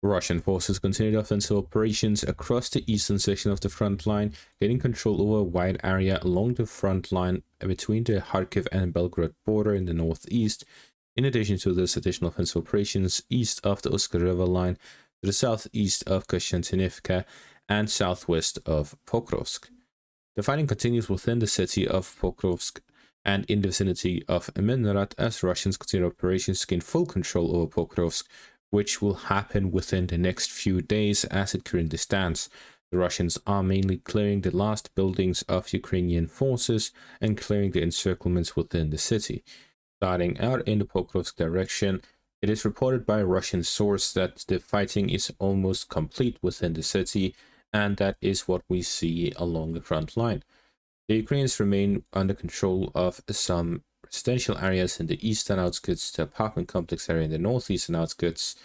Russian forces continued offensive operations across the eastern section of the front line, gaining control over a wide area along the front line between the Kharkiv and Belgorod border in the northeast. In addition to this, additional offensive operations east of the Uska River line, to the southeast of Kostyantynivka, and southwest of Pokrovsk. The fighting continues within the city of Pokrovsk and in the vicinity of Minrat as Russians continue operations to gain full control over Pokrovsk, which will happen within the next few days as it currently stands. The Russians are mainly clearing the last buildings of Ukrainian forces and clearing the encirclements within the city. Starting out in the Pokrovsk direction, it is reported by a Russian source that the fighting is almost complete within the city, and that is what we see along the front line. The Ukrainians remain under control of some residential areas in the eastern outskirts, the apartment complex area in the northeastern outskirts,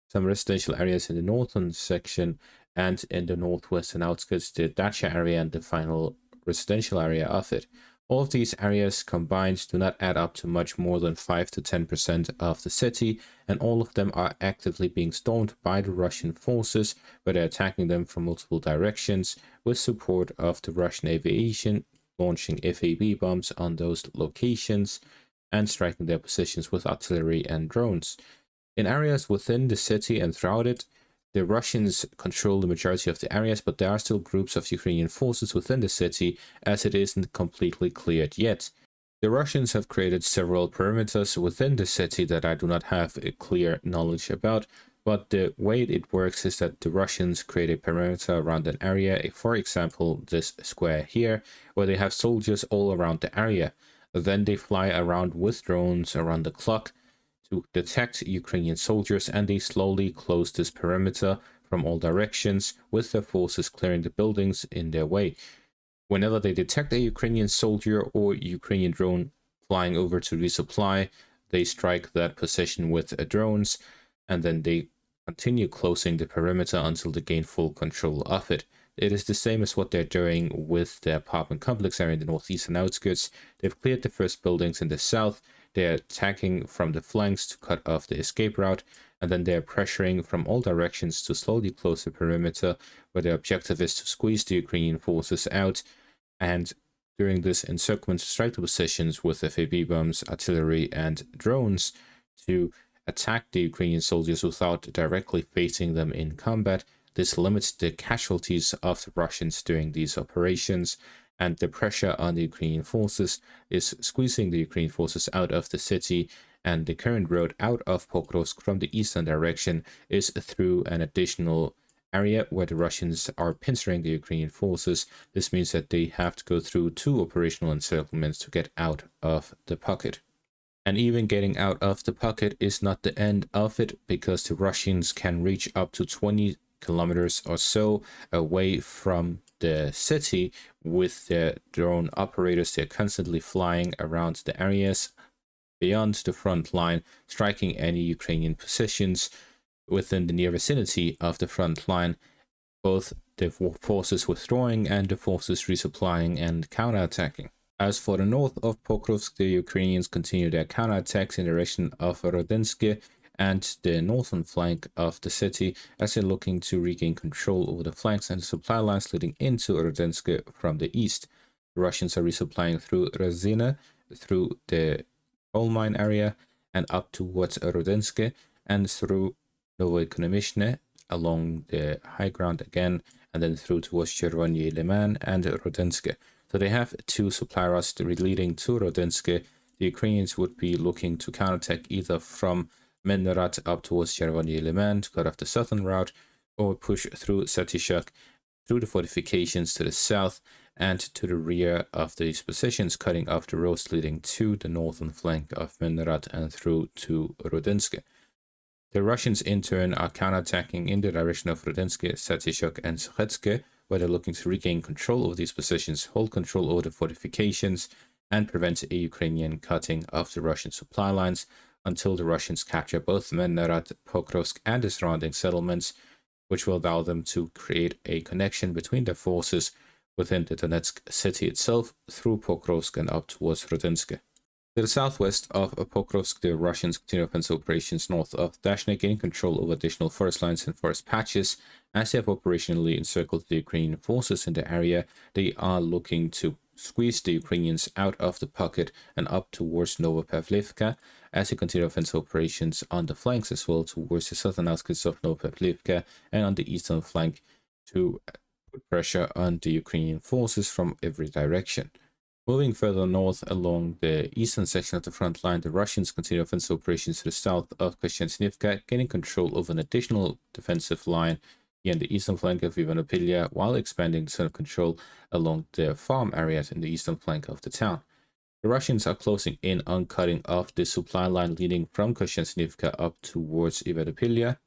some residential areas in the northern section, and in the northwestern outskirts, the dacha area and the final residential area of it. All of these areas combined do not add up to much more than 5 to 10% of the city, and all of them are actively being stormed by the Russian forces, where they're attacking them from multiple directions with support of the Russian aviation, launching FAB bombs on those locations and striking their positions with artillery and drones. In areas within the city and throughout it, the Russians control the majority of the areas, but there are still groups of Ukrainian forces within the city, as it isn't completely cleared yet. The Russians have created several perimeters within the city that I do not have a clear knowledge about, but the way it works is that the Russians create a perimeter around an area, for example, this square here, where they have soldiers all around the area. Then they fly around with drones around the clock to detect Ukrainian soldiers, and they slowly close this perimeter from all directions, with their forces clearing the buildings in their way. Whenever they detect a Ukrainian soldier or Ukrainian drone flying over to resupply, they strike that position with drones, and then they continue closing the perimeter until they gain full control of it. It is the same as what they're doing with the apartment complex area in the northeastern outskirts. They've cleared the first buildings in the south, they're attacking from the flanks to cut off the escape route, and then they're pressuring from all directions to slowly close the perimeter, where their objective is to squeeze the Ukrainian forces out, and during this encirclement strike the positions with FAB bombs, artillery, and drones to attack the Ukrainian soldiers without directly facing them in combat. This limits the casualties of the Russians during these operations, and the pressure on the Ukrainian forces is squeezing the Ukrainian forces out of the city, and the current road out of Pokrovsk from the eastern direction is through an additional area where the Russians are pincering the Ukrainian forces. This means that they have to go through 2 operational encirclements to get out of the pocket. And even getting out of the pocket is not the end of it, because the Russians can reach up to 20 kilometers or so away from the city with their drone operators. They're constantly flying around the areas beyond the front line, striking any Ukrainian positions within the near vicinity of the front line, both the forces withdrawing and the forces resupplying and counterattacking. As for the north of Pokrovsk, the Ukrainians continue their counterattacks in the direction of Rodinsk and the northern flank of the city, as they're looking to regain control over the flanks and the supply lines leading into Rodinsk from the east. The Russians are resupplying through Razina, through the coal mine area, and up towards Rodinsk, and through Novoekonomishne along the high ground again, and then through towards Chervony Liman and Rodinsk. So they have 2 supply routes leading to Rodinsk. The Ukrainians would be looking to counterattack either from Minrat up towards Chervony Liman to cut off the southern route, or push through Satishak, through the fortifications to the south and to the rear of these positions, cutting off the roads leading to the northern flank of Minrat and through to Rodinsk. The Russians in turn are counterattacking in the direction of Rodinsk, Satishak, and Sqkm, where they're looking to regain control over these positions, hold control over the fortifications, and prevent a Ukrainian cutting of the Russian supply lines until the Russians capture both Minrat, Pokrovsk, and the surrounding settlements, which will allow them to create a connection between their forces within the Donetsk city itself through Pokrovsk and up towards Rodinsk. To the southwest of Pokrovsk, the Russians continue offensive operations north of Dashnik, gaining control over additional forest lines and forest patches. As they have operationally encircled the Ukrainian forces in the area, they are looking to squeeze the Ukrainians out of the pocket and up towards Novopavlivka, as they continue offensive operations on the flanks as well towards the southern outskirts of Novopavlivka and on the eastern flank to put pressure on the Ukrainian forces from every direction. Moving further north along the eastern section of the front line, the Russians continue offensive operations to the south of Kostyantynivka, gaining control of an additional defensive line here in the eastern flank of Ivanopilia, while expanding the zone of control along the farm areas in the eastern flank of the town. The Russians are closing in on cutting off the supply line leading from Kostyantynivka up towards Ivanopilia,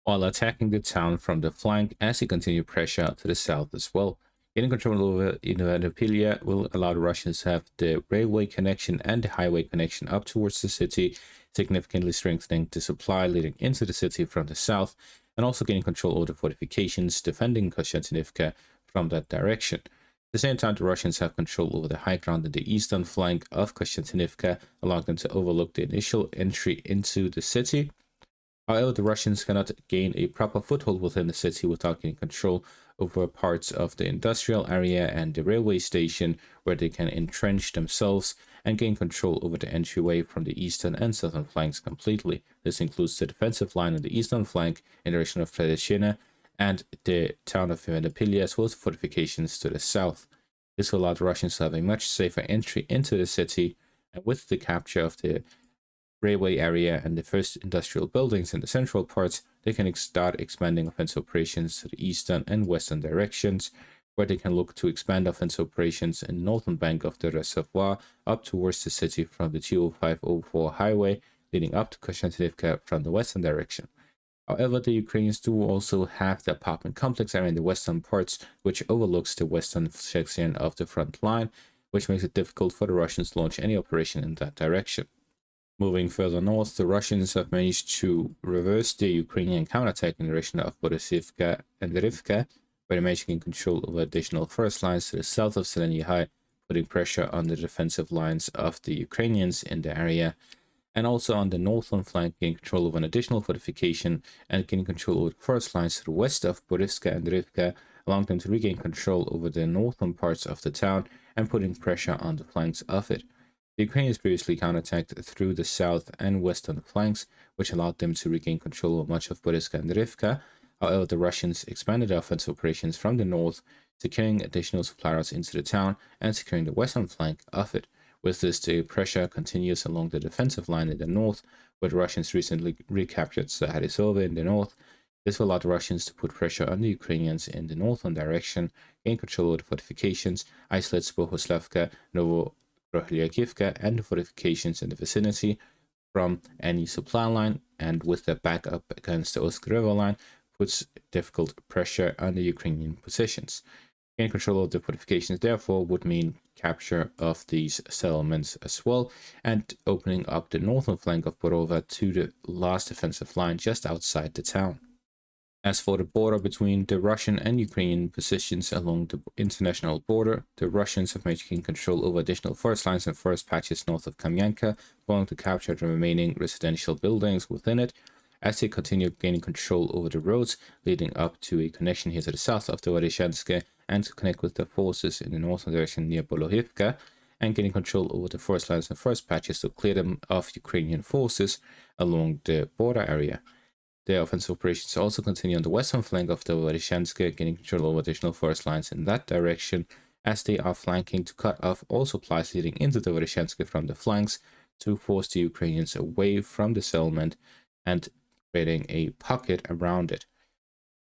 while attacking the town from the flank as they continue pressure to the south as well. Getting control over Ivanopilia will allow the Russians to have the railway connection and the highway connection up towards the city, significantly strengthening the supply leading into the city from the south, and also getting control over the fortifications defending Kostyantynivka from that direction. At the same time, the Russians have control over the high ground in the eastern flank of Kostyantynivka, allowing them to overlook the initial entry into the city. However, the Russians cannot gain a proper foothold within the city without gaining control over parts of the industrial area and the railway station, where they can entrench themselves and gain control over the entryway from the eastern and southern flanks completely. This includes the defensive line on the eastern flank in the direction of Fredeshina and the town of Ivanopilia, as well as fortifications to the south. This will allow the Russians to have a much safer entry into the city, and with the capture of the railway area and the first industrial buildings in the central parts, they can start expanding offensive operations to the eastern and western directions, where they can look to expand offensive operations in the northern bank of the reservoir up towards the city from the 20504 highway leading up to Kostyantynivka from the western direction. However, the Ukrainians do also have the apartment complex area in the western parts, which overlooks the western section of the front line, which makes it difficult for the Russians to launch any operation in that direction. Moving further north, the Russians have managed to reverse the Ukrainian counterattack in the direction of Borisivka and Rivka, by managing control over additional forest lines to the south of Zeleny High, putting pressure on the defensive lines of the Ukrainians in the area, and also on the northern flank, gaining control of an additional fortification and gaining control over the forest lines to the west of Borisivka and Rivka, allowing them to regain control over the northern parts of the town and putting pressure on the flanks of it. The Ukrainians previously counterattacked through the south and western flanks, which allowed them to regain control of much of Borisivka and Rivka. However, the Russians expanded their offensive operations from the north, securing additional supply routes into the town and securing the western flank of it. With this, the pressure continues along the defensive line in the north, where the Russians recently recaptured Saharisova in the north. This will allow the Russians to put pressure on the Ukrainians in the northern direction, gain control of the fortifications, isolate Bohuslavka, Novorohlyakivka, and the fortifications in the vicinity from any supply line, and with their backup against the Osk River line, puts difficult pressure on the Ukrainian positions. Gaining control of the fortifications, therefore, would mean capture of these settlements as well, and opening up the northern flank of Borova to the last defensive line just outside the town. As for the border between the Russian and Ukrainian positions along the international border, the Russians have maintained control over additional forest lines and forest patches north of Kamyanka, following to capture the remaining residential buildings within it, as they continue gaining control over the roads leading up to a connection here to the south of the Voreshanske, and to connect with the forces in the northern direction near Bolohivka, and getting control over the forest lines and forest patches to clear them of Ukrainian forces along the border area. Their offensive operations also continue on the western flank of the Voreshanske, gaining control over additional forest lines in that direction, as they are flanking to cut off all supplies leading into the Voreshanske from the flanks to force the Ukrainians away from the settlement and creating a pocket around it.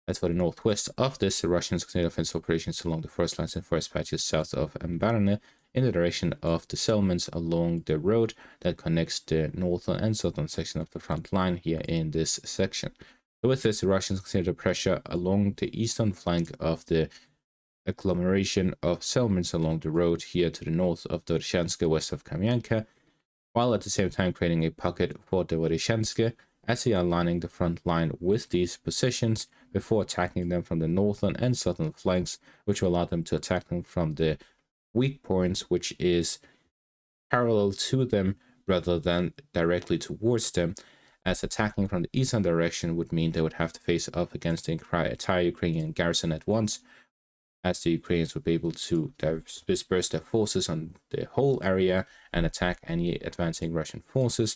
As for the northwest of this, the Russians continue offensive operations along the forest lines and forest patches south of Ambarane in the direction of the settlements along the road that connects the northern and southern section of the front line here in this section. So with this, the Russians continue the pressure along the eastern flank of the agglomeration of settlements along the road here to the north of the Voreshanske, west of Kamyanka, while at the same time creating a pocket for the Voreshanske, as they are lining the front line with these positions before attacking them from the northern and southern flanks, which will allow them to attack them from the weak points, which is parallel to them rather than directly towards them, as attacking from the eastern direction would mean they would have to face up against the entire Ukrainian garrison at once, as the Ukrainians would be able to disperse their forces on the whole area and attack any advancing Russian forces,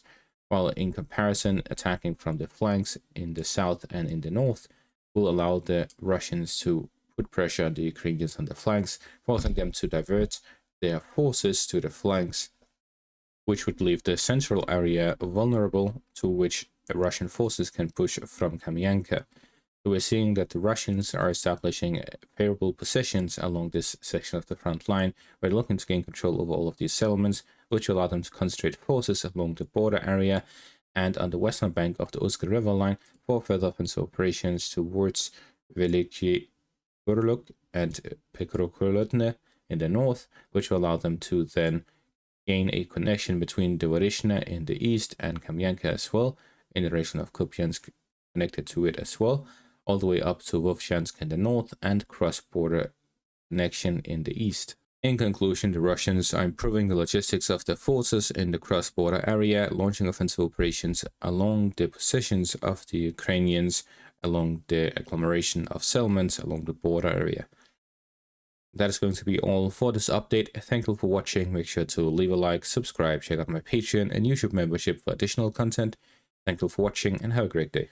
while in comparison, attacking from the flanks in the south and in the north will allow the Russians to put pressure on the Ukrainians on the flanks, forcing them to divert their forces to the flanks, which would leave the central area vulnerable to which Russian forces can push from Kamianka. So we're seeing that the Russians are establishing favorable positions along this section of the front line, where they're looking to gain control over all of these settlements, which will allow them to concentrate forces along the border area and on the western bank of the Uska River line for further offensive operations towards Veliki Gorluk and Pokrovsk in the north, which will allow them to then gain a connection between Dvorishna in the east and Kamianka as well, in the direction of Kupiansk connected to it as well, all the way up to Vovchansk in the north and cross-border connection in the east. In conclusion, the Russians are improving the logistics of their forces in the cross-border area, launching offensive operations along the positions of the Ukrainians, along the agglomeration of settlements along the border area. That is going to be all for this update. Thank you for watching. Make sure to leave a like, subscribe, check out my Patreon and YouTube membership for additional content. Thank you for watching and have a great day.